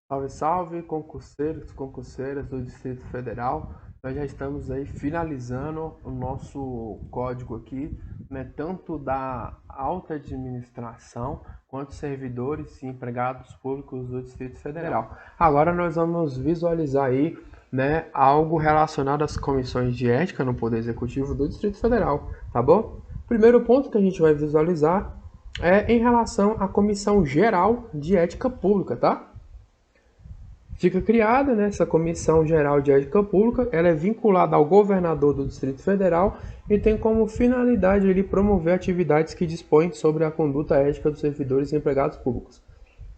Salve, salve, concurseiros, concurseiras do Distrito Federal. Nós já estamos aí finalizando o nosso código aqui, né, tanto da alta administração quanto servidores e empregados públicos do Distrito Federal. Agora nós vamos visualizar aí, né, algo relacionado às comissões de ética no Poder Executivo do Distrito Federal, tá bom? Primeiro ponto que a gente vai visualizar é em relação à Comissão Geral de Ética Pública, tá? Fica criada, né, essa Comissão Geral de Ética Pública, ela é vinculada ao governador do Distrito Federal e tem como finalidade ele promover atividades que dispõem sobre a conduta ética dos servidores e empregados públicos.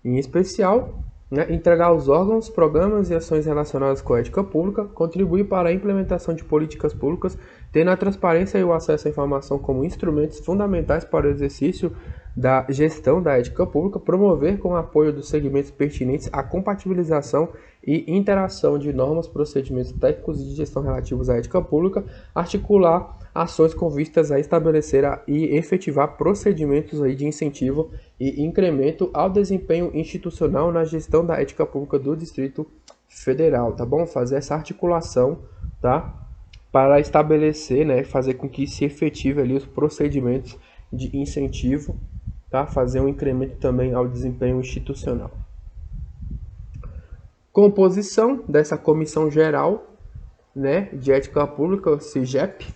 Em especial, né, entregar os órgãos, programas e ações relacionadas com a ética pública, contribuir para a implementação de políticas públicas, tendo a transparência e o acesso à informação como instrumentos fundamentais para o exercício da gestão da ética pública, promover com o apoio dos segmentos pertinentes a compatibilização e interação de normas, procedimentos técnicos e de gestão relativos à ética pública, articular ações com vistas a estabelecer e efetivar procedimentos aí de incentivo e incremento ao desempenho institucional na gestão da ética pública do Distrito Federal, tá bom? Fazer essa articulação, tá? Para estabelecer, né, fazer com que se efetive ali os procedimentos de incentivo, tá? Fazer um incremento também ao desempenho institucional. Composição dessa comissão geral, né, de ética pública, CIGEP,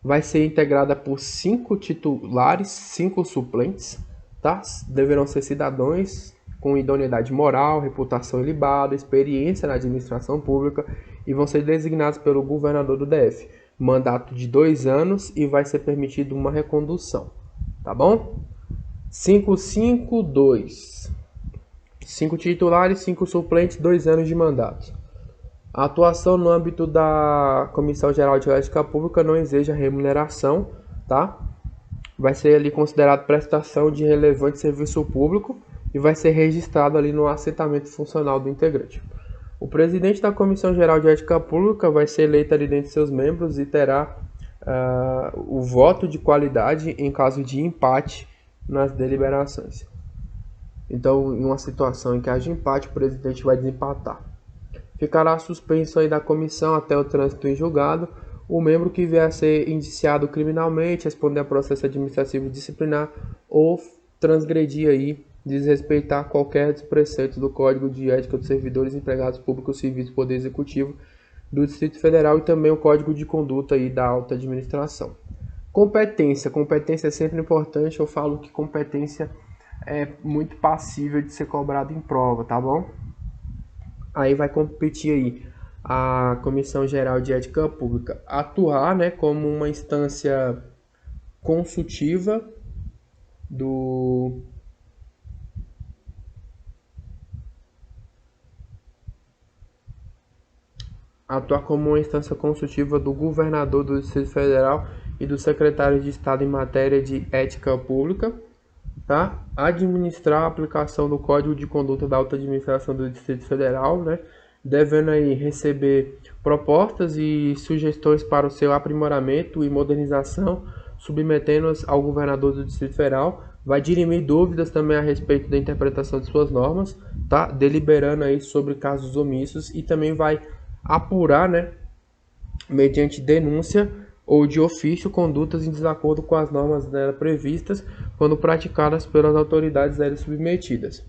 vai ser integrada por 5 titulares, 5 suplentes, tá? Deverão ser cidadãos com idoneidade moral, reputação ilibada, experiência na administração pública e vão ser designados pelo governador do DF. Mandato de 2 anos e vai ser permitido uma recondução, tá bom? 552. 5 titulares, 5 suplentes, 2 anos de mandato. A atuação no âmbito da Comissão Geral de Ética Pública não exige remuneração, tá? Vai ser ali considerado prestação de relevante serviço público e vai ser registrado ali no assentamento funcional do integrante. O presidente da Comissão Geral de Ética Pública vai ser eleito ali dentre seus membros e terá o voto de qualidade em caso de empate nas deliberações. Então, em uma situação em que haja empate, o presidente vai desempatar. Ficará suspenso aí da comissão até o trânsito em julgado o membro que vier a ser indiciado criminalmente, responder a processo administrativo disciplinar ou transgredir aí, desrespeitar qualquer dos preceitos do Código de Ética dos Servidores e Empregados Públicos Civis do Poder Executivo do Distrito Federal e também o Código de Conduta aí da Alta Administração. Competência é sempre importante. Eu falo que competência é muito passível de ser cobrado em prova, tá bom? Aí vai competir aí a Comissão Geral de Ética Pública atuar, né, como uma instância consultiva do governador do Distrito Federal e do secretário de Estado em matéria de ética pública, tá? Administrar a aplicação do Código de Conduta da Alta Administração do Distrito Federal, né? Devendo aí receber propostas e sugestões para o seu aprimoramento e modernização, submetendo-as ao governador do Distrito Federal. Vai dirimir dúvidas também a respeito da interpretação de suas normas, tá? Deliberando aí sobre casos omissos e também vai apurar, né, mediante denúncia ou de ofício, condutas em desacordo com as normas dela previstas quando praticadas pelas autoridades dela submetidas.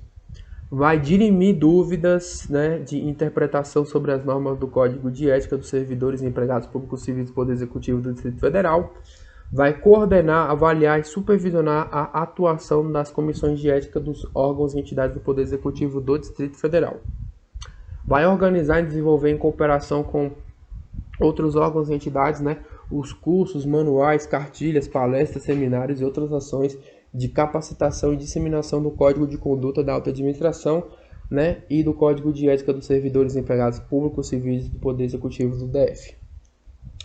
Vai dirimir dúvidas, né, de interpretação sobre as normas do Código de Ética dos Servidores e Empregados Públicos Civis do Poder Executivo do Distrito Federal. Vai coordenar, avaliar e supervisionar a atuação das comissões de ética dos órgãos e entidades do Poder Executivo do Distrito Federal. Vai organizar e desenvolver em cooperação com outros órgãos e entidades, né, os cursos, manuais, cartilhas, palestras, seminários e outras ações de capacitação e disseminação do Código de Conduta da Alta Administração, né, e do Código de Ética dos Servidores e Empregados Públicos Civis do Poder Executivo do DF.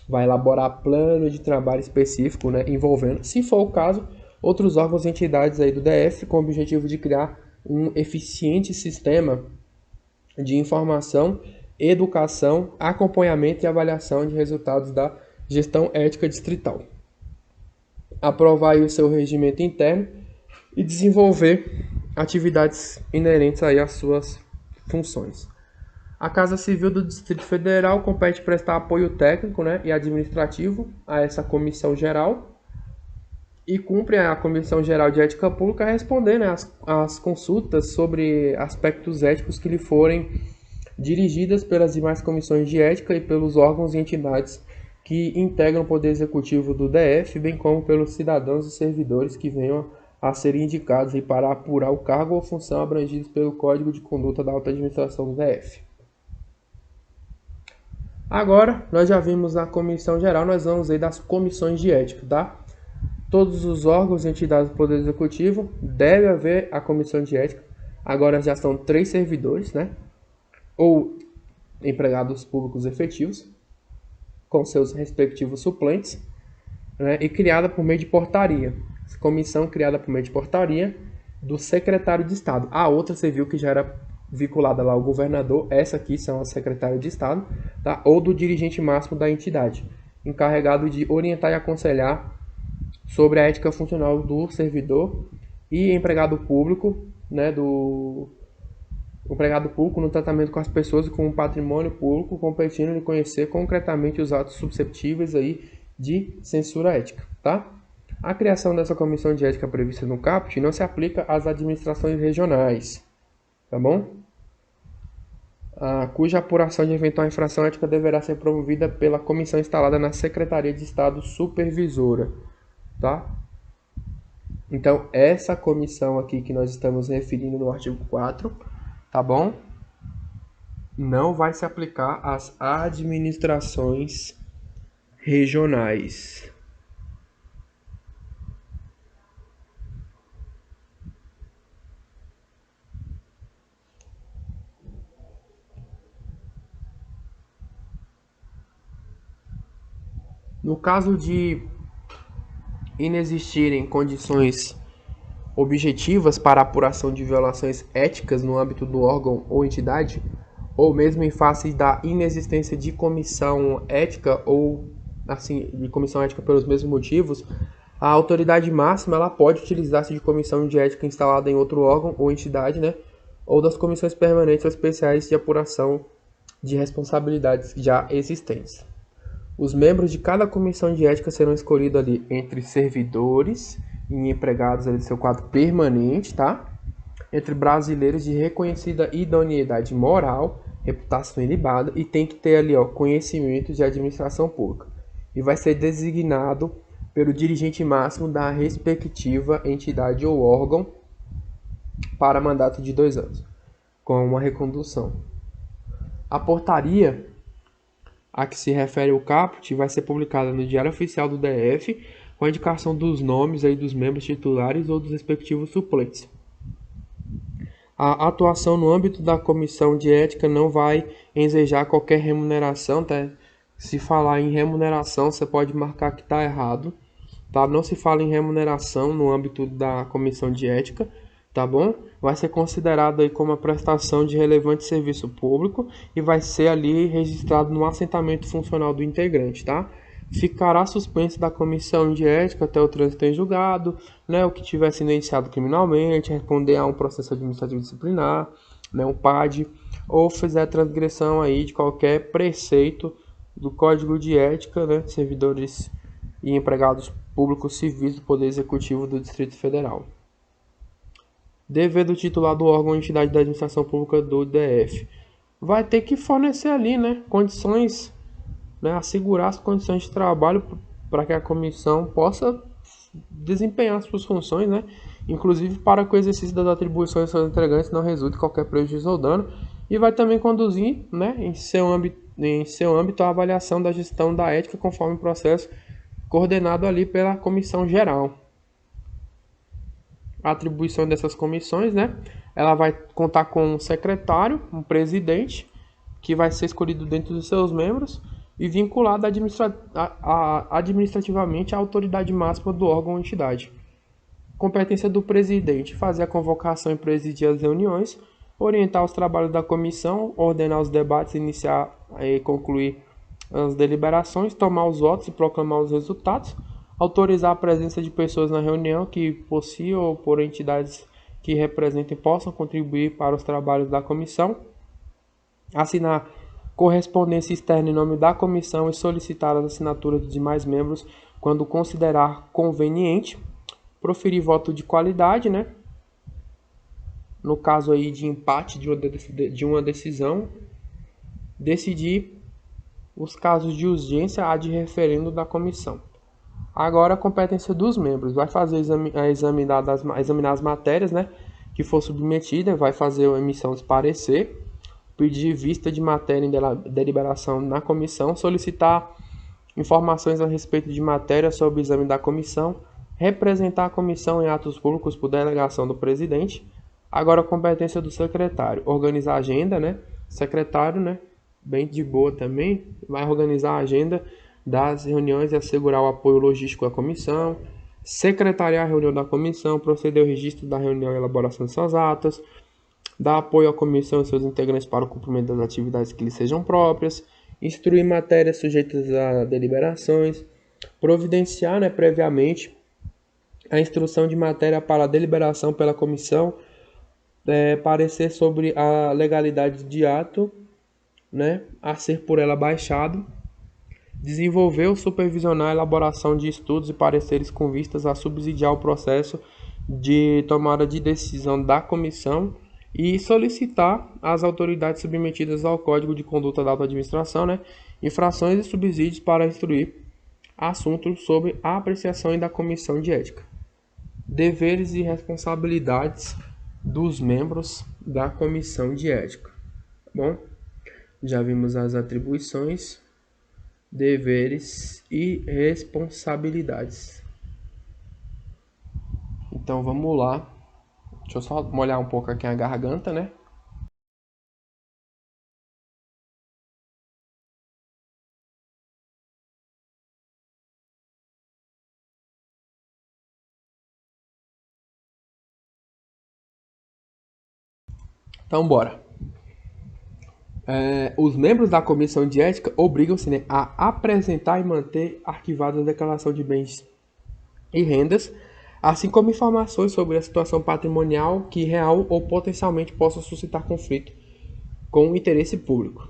Vai elaborar plano de trabalho específico, né, envolvendo, se for o caso, outros órgãos e entidades aí do DF, com o objetivo de criar um eficiente sistema de informação, educação, acompanhamento e avaliação de resultados da gestão ética distrital. Aprovar aí o seu regimento interno e desenvolver atividades inerentes aí às suas funções. A Casa Civil do Distrito Federal compete prestar apoio técnico, né, e administrativo a essa comissão geral, e cumpre a Comissão Geral de Ética Pública responder, né, as consultas sobre aspectos éticos que lhe forem dirigidas pelas demais comissões de ética e pelos órgãos e entidades que integram o Poder Executivo do DF, bem como pelos cidadãos e servidores que venham a ser indicados para apurar o cargo ou função abrangidos pelo Código de Conduta da Alta Administração do DF. Agora, nós já vimos a Comissão Geral, nós vamos aí das comissões de ética, tá? Todos os órgãos e entidades do Poder Executivo deve haver a comissão de ética. Agora já são 3 servidores, né? Ou empregados públicos efetivos, com seus respectivos suplentes, né? E criada por meio de portaria. Essa comissão criada por meio de portaria do secretário de Estado. A outra você viu que já era vinculada lá ao governador. Essa aqui são a secretária de Estado, tá? Ou do dirigente máximo da entidade, encarregado de orientar e aconselhar sobre a ética funcional do servidor e empregado público, né, do empregado público no tratamento com as pessoas e com o patrimônio público, competindo em conhecer concretamente os atos susceptíveis aí de censura ética, tá? A criação dessa comissão de ética prevista no caput não se aplica às administrações regionais, tá bom? Cuja apuração de eventual infração ética deverá ser promovida pela comissão instalada na Secretaria de Estado Supervisora, tá? Então, essa comissão aqui que nós estamos referindo no artigo 4, tá bom? Não vai se aplicar às administrações regionais. No caso de inexistirem condições objetivas para a apuração de violações éticas no âmbito do órgão ou entidade, ou mesmo em face da inexistência de comissão ética ou assim de comissão ética pelos mesmos motivos, a autoridade máxima ela pode utilizar-se de comissão de ética instalada em outro órgão ou entidade, né, ou das comissões permanentes ou especiais de apuração de responsabilidades já existentes. Os membros de cada comissão de ética serão escolhidos ali entre servidores e empregados ali do seu quadro permanente, tá? Entre brasileiros de reconhecida idoneidade moral, reputação ilibada, e tem que ter ali, ó, conhecimento de administração pública. E vai ser designado pelo dirigente máximo da respectiva entidade ou órgão para mandato de 2 anos, com uma recondução. A portaria a que se refere o caput vai ser publicada no Diário Oficial do DF, com a indicação dos nomes aí dos membros titulares ou dos respectivos suplentes. A atuação no âmbito da comissão de ética não vai ensejar qualquer remuneração, tá? Se falar em remuneração, você pode marcar que está errado, tá? Não se fala em remuneração no âmbito da comissão de ética, tá bom? Vai ser considerado aí como a prestação de relevante serviço público e vai ser ali registrado no assentamento funcional do integrante, tá? Ficará suspenso da comissão de ética até o trânsito em julgado, né? O que tiver sido iniciado criminalmente, responder a um processo administrativo disciplinar, né? Um PAD, ou fizer transgressão aí de qualquer preceito do Código de Ética, né? Servidores e empregados públicos civis do Poder Executivo do Distrito Federal. Dever do titular do órgão ou entidade da administração pública do DF. Vai ter que fornecer ali, né, condições, né, assegurar as condições de trabalho para que a comissão possa desempenhar as suas funções, né, inclusive para que o exercício das atribuições dos seus integrantes não resulte em qualquer prejuízo ou dano, e vai também conduzir, né, em seu âmbito a avaliação da gestão da ética conforme o processo coordenado ali pela comissão geral. A atribuição dessas comissões, né? Ela vai contar com um secretário, um presidente, que vai ser escolhido dentro dos seus membros e vinculado administrativamente à autoridade máxima do órgão ou entidade. Competência do presidente: fazer a convocação e presidir as reuniões, orientar os trabalhos da comissão, ordenar os debates, iniciar e concluir as deliberações, tomar os votos e proclamar os resultados, autorizar a presença de pessoas na reunião que, por si ou por entidades que representem, possam contribuir para os trabalhos da comissão, assinar correspondência externa em nome da comissão e solicitar as assinaturas dos demais membros quando considerar conveniente, proferir voto de qualidade, né? No caso aí de empate de uma decisão, decidir os casos de urgência ad referendo da comissão. Agora a competência dos membros, vai fazer examinar as matérias, né, que for submetida, vai fazer a emissão de parecer, pedir vista de matéria em deliberação na comissão, solicitar informações a respeito de matéria sobre o exame da comissão, representar a comissão em atos públicos por delegação do presidente. Agora a competência do secretário, organizar a agenda, né? Secretário, né? Bem de boa também, vai organizar a agenda das reuniões e assegurar o apoio logístico à comissão, secretariar a reunião da comissão, proceder ao registro da reunião e elaboração de suas atas, dar apoio à comissão e seus integrantes para o cumprimento das atividades que lhes sejam próprias, instruir matérias sujeitas a deliberações, providenciar, né, previamente a instrução de matéria para a deliberação pela comissão, parecer sobre a legalidade de ato, né, a ser por ela baixado, desenvolver ou supervisionar a elaboração de estudos e pareceres com vistas a subsidiar o processo de tomada de decisão da comissão e solicitar às autoridades submetidas ao Código de Conduta da Alta Administração, né, infrações e subsídios para instruir assuntos sobre a apreciação da comissão de ética. Deveres e responsabilidades dos membros da comissão de ética. Bom, já vimos as atribuições, deveres e responsabilidades. Então vamos lá. Deixa eu só molhar um pouco aqui a garganta, né? Então bora. Os membros da comissão de ética obrigam-se, né, a apresentar e manter arquivada a declaração de bens e rendas, assim como informações sobre a situação patrimonial que real ou potencialmente possa suscitar conflito com o interesse público.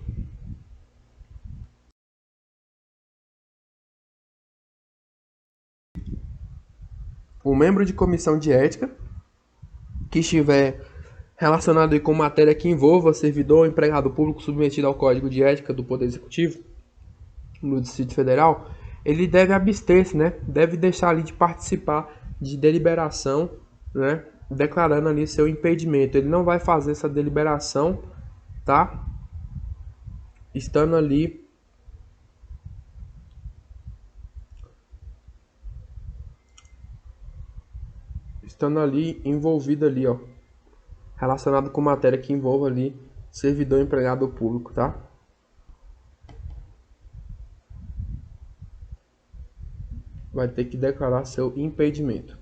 Um membro de comissão de ética que estiver relacionado com matéria que envolva servidor ou empregado público submetido ao Código de Ética do Poder Executivo no Distrito Federal, ele deve abster-se, né? Deve deixar ali de participar de deliberação, né? Declarando ali seu impedimento. Ele não vai fazer essa deliberação, tá? Estando ali envolvido ali, ó, relacionado com matéria que envolva ali servidor empregado público, tá? Vai ter que declarar seu impedimento.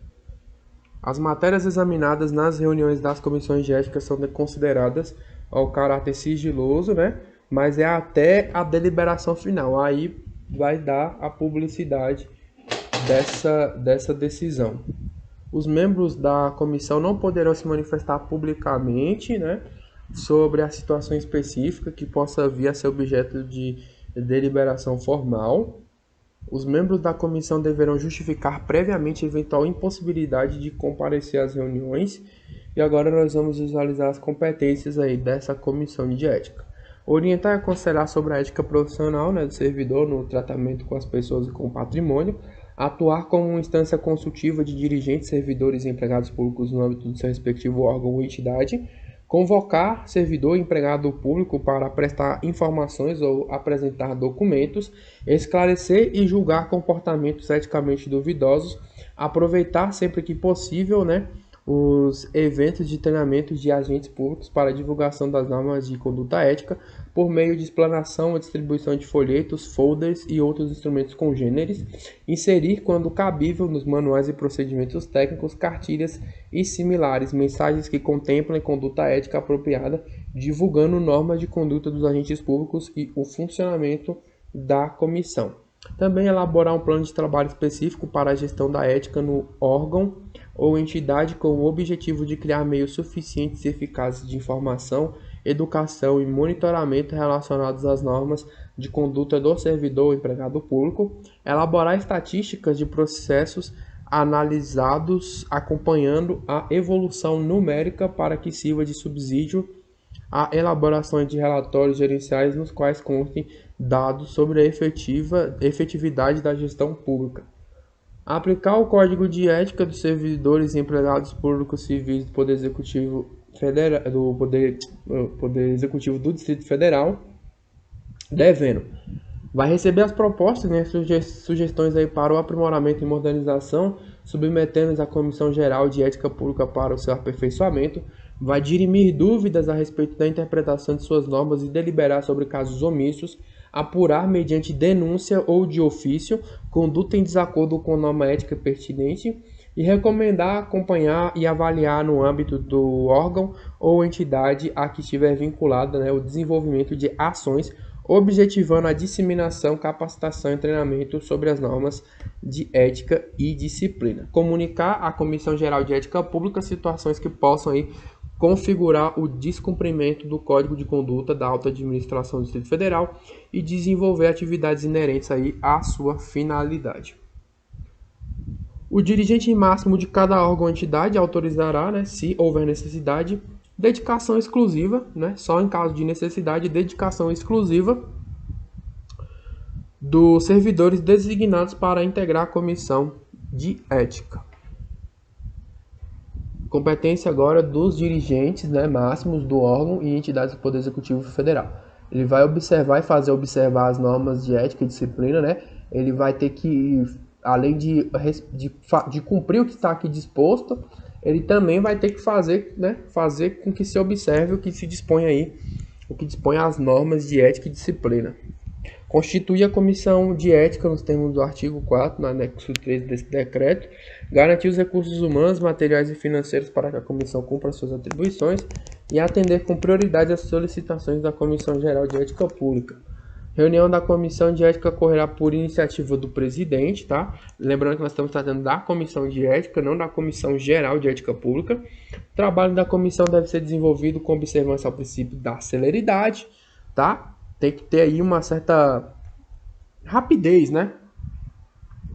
As matérias examinadas nas reuniões das comissões de ética são consideradas ao caráter sigiloso, né? Mas é até a deliberação final. Aí vai dar a publicidade dessa decisão. Os membros da comissão não poderão se manifestar publicamente, né, sobre a situação específica que possa vir a ser objeto de deliberação formal. Os membros da comissão deverão justificar previamente eventual impossibilidade de comparecer às reuniões. E agora nós vamos visualizar as competências aí dessa comissão de ética. Orientar e aconselhar sobre a ética profissional, né, do servidor no tratamento com as pessoas e com o patrimônio. Atuar como uma instância consultiva de dirigentes, servidores e empregados públicos no âmbito do seu respectivo órgão ou entidade. Convocar servidor e empregado público para prestar informações ou apresentar documentos. Esclarecer e julgar comportamentos eticamente duvidosos. Aproveitar sempre que possível, né, os eventos de treinamento de agentes públicos para a divulgação das normas de conduta ética por meio de explanação ou distribuição de folhetos, folders e outros instrumentos congêneres, inserir, quando cabível, nos manuais e procedimentos técnicos, cartilhas e similares, mensagens que contemplem conduta ética apropriada, divulgando normas de conduta dos agentes públicos e o funcionamento da comissão. Também elaborar um plano de trabalho específico para a gestão da ética no órgão ou entidade com o objetivo de criar meios suficientes e eficazes de informação educação e monitoramento relacionados às normas de conduta do servidor ou empregado público, elaborar estatísticas de processos analisados acompanhando a evolução numérica para que sirva de subsídio a elaboração de relatórios gerenciais nos quais constem dados sobre a efetividade da gestão pública. Aplicar o Código de Ética dos Servidores e Empregados Públicos Civis do Poder Executivo Federal, Poder Executivo do Distrito Federal, devendo. Vai receber as propostas, né, sugestões aí para o aprimoramento e modernização, submetendo-as à Comissão Geral de Ética Pública para o seu aperfeiçoamento, vai dirimir dúvidas a respeito da interpretação de suas normas e deliberar sobre casos omissos, apurar mediante denúncia ou de ofício conduta em desacordo com norma ética pertinente e recomendar, acompanhar e avaliar no âmbito do órgão ou entidade a que estiver vinculada, né, o desenvolvimento de ações objetivando a disseminação, capacitação e treinamento sobre as normas de ética e disciplina. Comunicar à Comissão Geral de Ética Pública situações que possam aí configurar o descumprimento do Código de Conduta da Alta Administração do Distrito Federal e desenvolver atividades inerentes aí à sua finalidade. O dirigente máximo de cada órgão ou entidade autorizará, né, se houver necessidade, dedicação exclusiva, né, só em caso de necessidade, dedicação exclusiva dos servidores designados para integrar a comissão de ética. Competência agora dos dirigentes, né, máximos do órgão e entidades do Poder Executivo Federal. Ele vai observar e fazer observar as normas de ética e disciplina, né? Ele vai ter que, além de cumprir o que está aqui disposto, ele também vai ter que fazer, né, fazer com que se observe o que se dispõe aí, o que dispõe as normas de ética e disciplina. Constituir a comissão de ética nos termos do artigo 4, no anexo 3 desse decreto, garantir os recursos humanos, materiais e financeiros para que a comissão cumpra suas atribuições e atender com prioridade as solicitações da Comissão Geral de Ética Pública. Reunião da Comissão de Ética ocorrerá por iniciativa do presidente, tá? Lembrando que nós estamos tratando da Comissão de Ética, não da Comissão Geral de Ética Pública. O trabalho da comissão deve ser desenvolvido com observância ao princípio da celeridade, tá? Tem que ter aí uma certa rapidez, né?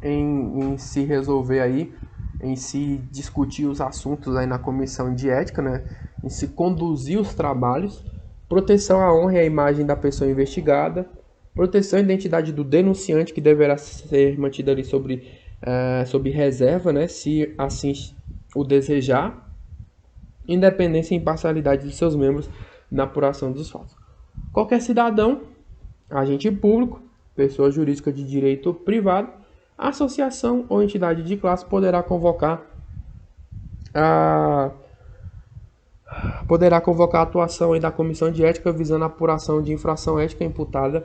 Em se resolver aí, em se discutir os assuntos aí na Comissão de Ética, né? Em se conduzir os trabalhos. Proteção à honra e à imagem da pessoa investigada. Proteção à identidade do denunciante, que deverá ser mantida ali sob reserva, né, se assim o desejar. Independência e imparcialidade dos seus membros na apuração dos fatos. Qualquer cidadão, agente público, pessoa jurídica de direito privado, associação ou entidade de classe poderá convocar a atuação aí da Comissão de Ética visando a apuração de infração ética imputada,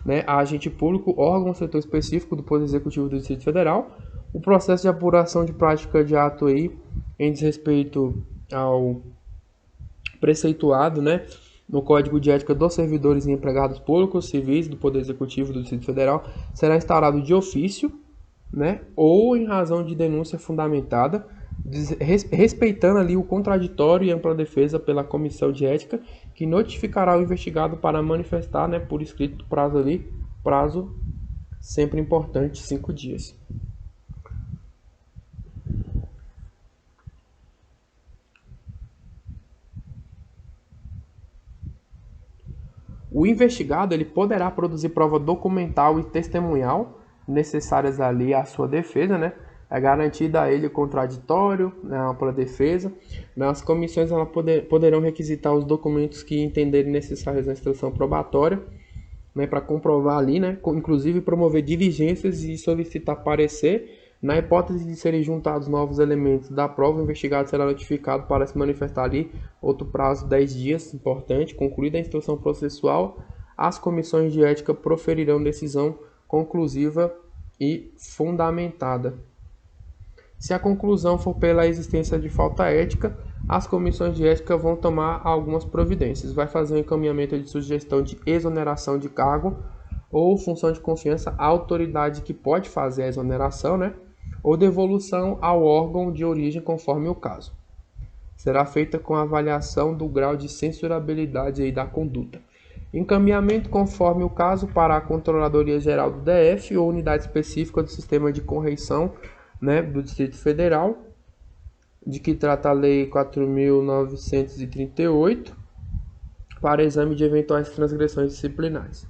né, a agente público, órgão ou setor específico do Poder Executivo do Distrito Federal. O processo de apuração de prática de ato aí em desrespeito ao preceituado, né, no Código de Ética dos Servidores e Empregados Públicos Civis do Poder Executivo do Distrito Federal será instaurado de ofício, né, ou em razão de denúncia fundamentada, respeitando ali o contraditório e ampla defesa pela Comissão de Ética, que notificará o investigado para manifestar, né, por escrito prazo sempre importante, 5 dias. O investigado ele poderá produzir prova documental e testemunhal necessárias ali à sua defesa, né? É garantida a ele o contraditório, né, a ampla defesa. As comissões poderão requisitar os documentos que entenderem necessários na instrução probatória, né, para comprovar ali, né, inclusive promover diligências e solicitar parecer. Na hipótese de serem juntados novos elementos da prova, o investigado será notificado para se manifestar ali, outro prazo, 10 dias, importante. Concluída a instrução processual, as comissões de ética proferirão decisão conclusiva e fundamentada. Se a conclusão for pela existência de falta ética, as comissões de ética vão tomar algumas providências. Vai fazer um encaminhamento de sugestão de exoneração de cargo ou função de confiança à autoridade que pode fazer a exoneração, né? Ou devolução ao órgão de origem, conforme o caso. será feita com avaliação do grau de censurabilidade aí da conduta. Encaminhamento conforme o caso para a Controladoria Geral do DF ou unidade específica do Sistema de Correição, né, do Distrito Federal, de que trata a Lei 4.938, para exame de eventuais transgressões disciplinares.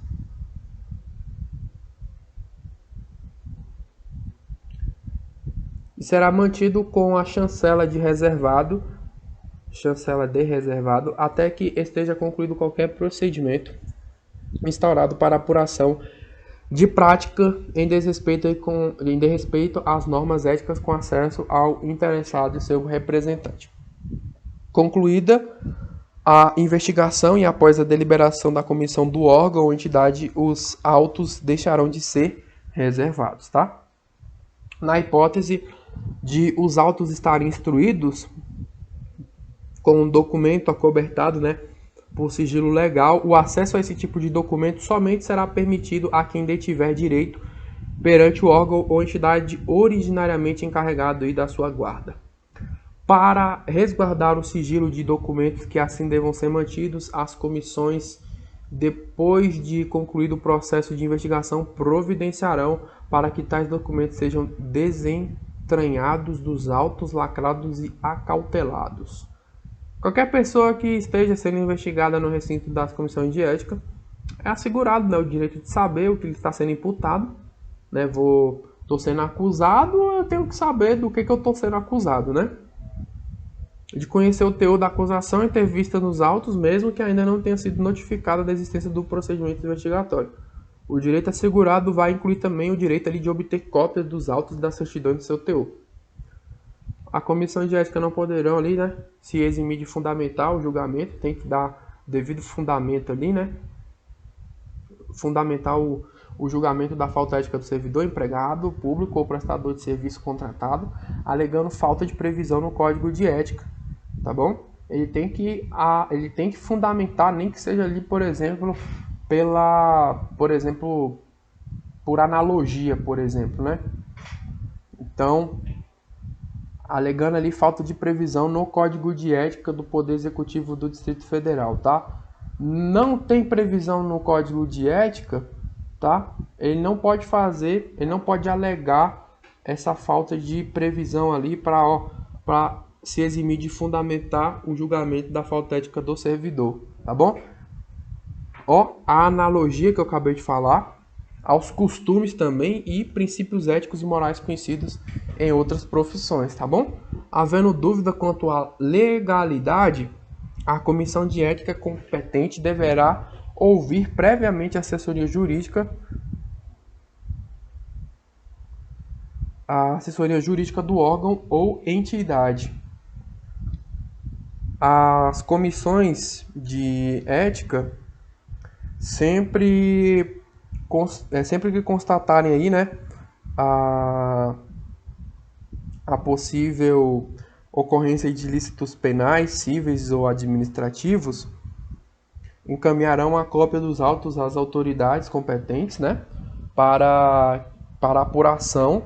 E será mantido com a chancela de reservado, até que esteja concluído qualquer procedimento instaurado para apuração de prática em desrespeito às normas éticas com acesso ao interessado e seu representante. Concluída a investigação e após a deliberação da comissão do órgão ou entidade, os autos deixarão de ser reservados, tá? Na hipótese de os autos estarem instruídos com um documento acobertado, né, por sigilo legal, o acesso a esse tipo de documento somente será permitido a quem detiver direito perante o órgão ou entidade originariamente encarregado aí da sua guarda. Para resguardar o sigilo de documentos que assim devam ser mantidos, as comissões, depois de concluído o processo de investigação, providenciarão para que tais documentos sejam desentranhados dos autos, lacrados e acautelados. Qualquer pessoa que esteja sendo investigada no recinto das comissões de ética é assegurado, né, o direito de saber o que ele está sendo imputado. Né? Estou sendo acusado, eu tenho que saber do que eu estou sendo acusado, né? De conhecer o teor da acusação e ter vista nos autos, mesmo que ainda não tenha sido notificada da existência do procedimento investigatório. O direito assegurado vai incluir também o direito ali de obter cópias dos autos e da certidão de seu teor. A comissão de ética não poderão ali, né, se eximir de fundamentar o julgamento, tem que dar devido fundamento ali, né, fundamentar o julgamento da falta ética do servidor, empregado, público ou prestador de serviço contratado, alegando falta de previsão no Código de Ética, tá bom? Ele tem que fundamentar, nem que seja ali, por exemplo, por analogia, por exemplo, né? Então, alegando ali falta de previsão no Código de Ética do Poder Executivo do Distrito Federal, tá? Não tem previsão no Código de Ética, tá? Ele não pode alegar essa falta de previsão ali para se eximir de fundamentar o julgamento da falta ética do servidor, tá bom? A analogia que eu acabei de falar, aos costumes também e princípios éticos e morais conhecidos em outras profissões, tá bom? Havendo dúvida quanto à legalidade, a comissão de ética competente deverá ouvir previamente a assessoria jurídica do órgão ou entidade. As comissões de ética sempre que constatarem aí, né, a possível ocorrência de ilícitos penais, cíveis ou administrativos, encaminharão a cópia dos autos às autoridades competentes, né, para apuração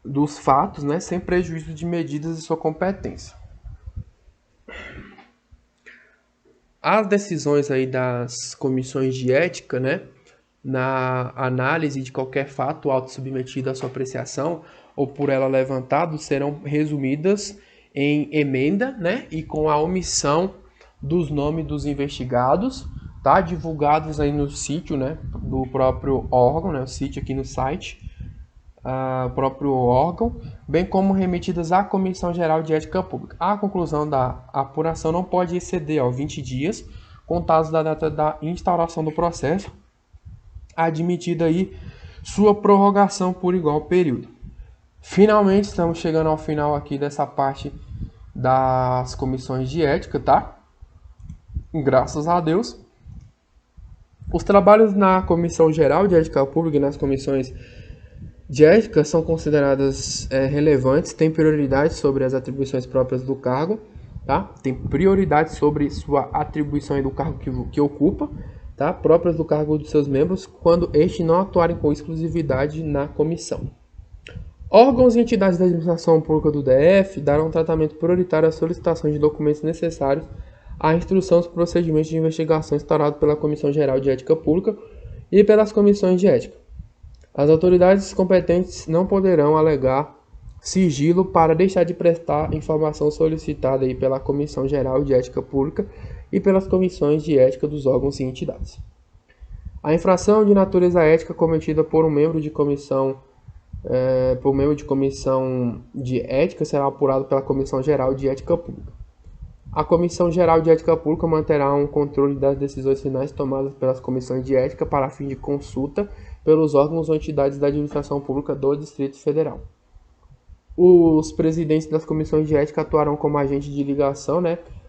dos fatos, né, sem prejuízo de medidas de sua competência. As decisões aí das comissões de ética, né, na análise de qualquer fato auto submetido à sua apreciação ou por ela levantado, serão resumidas em emenda, né, e com a omissão dos nomes dos investigados, tá, divulgados aí no sítio, né, do próprio órgão, né, o sítio aqui no site, próprio órgão, bem como remetidas à Comissão Geral de Ética Pública. A conclusão da apuração não pode exceder 20 dias, contados da data da instauração do processo, admitida aí sua prorrogação por igual período. Finalmente, estamos chegando ao final aqui dessa parte das comissões de ética, tá? Graças a Deus. Os trabalhos na Comissão Geral de Ética Pública e nas comissões de ética são consideradas relevantes, têm prioridade sobre as atribuições próprias do cargo, tá? Tem prioridade sobre sua atribuição e do cargo que ocupa, tá? Próprias do cargo dos seus membros, quando estes não atuarem com exclusividade na comissão. Órgãos e entidades da administração pública do DF darão tratamento prioritário às solicitações de documentos necessários à instrução dos procedimentos de investigação instaurados pela Comissão Geral de Ética Pública e pelas comissões de ética. As autoridades competentes não poderão alegar sigilo para deixar de prestar informação solicitada pela Comissão Geral de Ética Pública e pelas comissões de ética dos órgãos e entidades. A infração de natureza ética cometida por um membro de comissão de ética será apurado pela Comissão Geral de Ética Pública. A Comissão Geral de Ética Pública manterá um controle das decisões finais tomadas pelas comissões de ética para fim de consulta pelos órgãos ou entidades da administração pública do Distrito Federal. Os presidentes das comissões de ética atuarão como agente de ligação,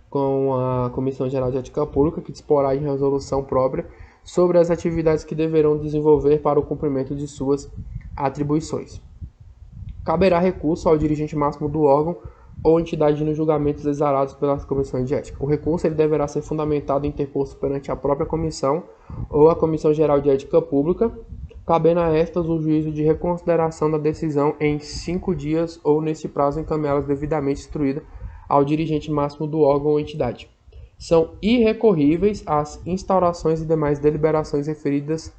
com a Comissão Geral de Ética Pública, que disporá em resolução própria sobre as atividades que deverão desenvolver para o cumprimento de suas atribuições. Caberá recurso ao dirigente máximo do órgão ou entidade nos julgamentos exarados pelas comissões de ética. O recurso ele deverá ser fundamentado em interposto perante a própria comissão ou a Comissão Geral de Ética Pública, cabendo a estas o juízo de reconsideração da decisão em 5 dias ou nesse prazo encaminhá-las devidamente instruída ao dirigente máximo do órgão ou entidade. São irrecorríveis as instaurações e demais deliberações referidas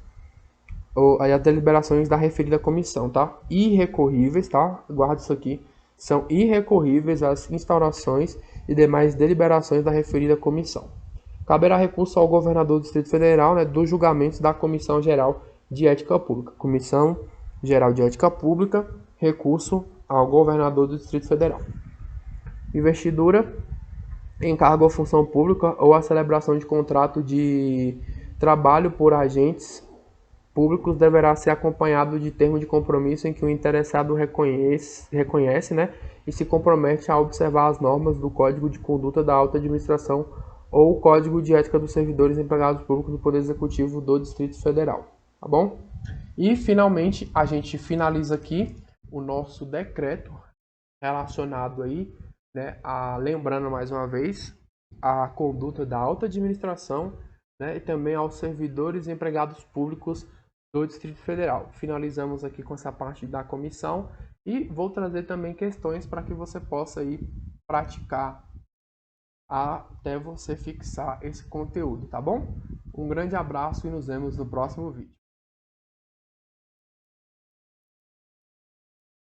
ou as deliberações da referida comissão, tá? Irrecorríveis, tá? Guarda isso aqui. São irrecorríveis as instaurações e demais deliberações da referida comissão. Caberá recurso ao governador do Distrito Federal, dos julgamentos da Comissão Geral de Ética Pública. Comissão Geral de Ética Pública, recurso ao governador do Distrito Federal. Investidura, encargo ou função pública ou a celebração de contrato de trabalho por agentes públicos deverá ser acompanhado de termo de compromisso em que o interessado reconhece e se compromete a observar as normas do Código de Conduta da Alta Administração ou o Código de Ética dos Servidores e Empregados Públicos do Poder Executivo do Distrito Federal, tá bom? E, finalmente, a gente finaliza aqui o nosso decreto relacionado aí, lembrando mais uma vez, a conduta da alta administração, e também aos servidores e empregados públicos do Distrito Federal. Finalizamos aqui com essa parte da comissão e vou trazer também questões para que você possa aí praticar até você fixar esse conteúdo, tá bom? Um grande abraço e nos vemos no próximo vídeo.